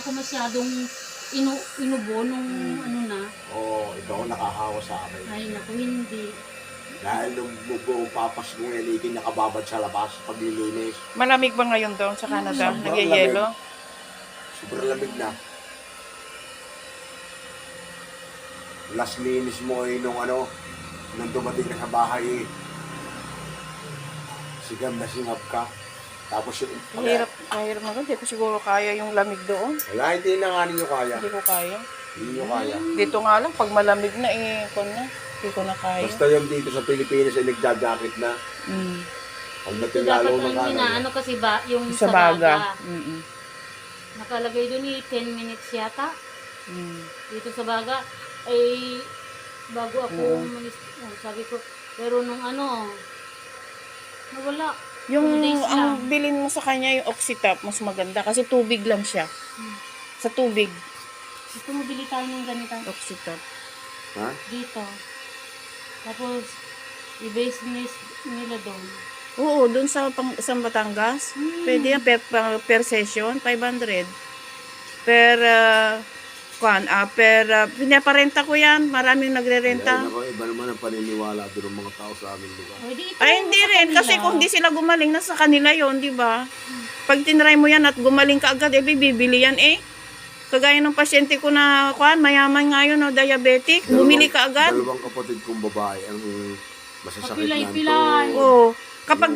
ako masyadong inubo nung ano na. Oo, ikaw ang nakahawa sa akin. Ay, naku, hindi. Dahil nung buong papas mo yan, ikin nakababad sa labas paglilinis. Malamig ba ngayon doon sa Canada? Sobrang Nagyayelo? Sobrang lamig na. Last linis mo ay nung dumating ka sa bahay eh. Sigam na singap ka. Tapos yung... Mahirap naman. Hindi ko siguro kaya yung lamig doon. Wala, hindi na nga ninyo kaya. Hindi ko kaya. Hindi nyo kaya. Dito nga lang, pag malamig na, hindi ko na kaya. Basta yung dito sa Pilipinas ay nagja-jacket na. Pag So, natin dapat lalo ang na inaano kasi ba, yung Sa sa baga. baga. Nakalagay doon 10 minutes yata. Dito sa baga, ay bago ako umalis, sabi ko, pero nung nawala. Yung 2 days ang lang. bilin mo sa kanya yung Oxytop, mas maganda kasi tubig lang siya. Sa tubig, Gusto mo bili tayo ng ganitang Oxytop. Ha? dito. Tapos, i-base nila doon. Oo, doon sa Batangas. Pwede yan per session, 500. Pinaparenta ko yan. Maraming nagre-renta. Ay, nako, iba naman ang paniniwala doon ng mga tao sa aming lugar. O, di ito, Ay, hindi sa rin. kanila. Kasi kung di sila gumaling, nasa kanila yon, di ba? Pag tinry mo yan at gumaling ka agad, bibili yan eh. Kagaya ng pasyente ko na, mayaman nga yun, diabetic. Bumili ka agad. Dalawang kapatid kong babae ang masasakit na Papilay-pilay. Oo. Kapag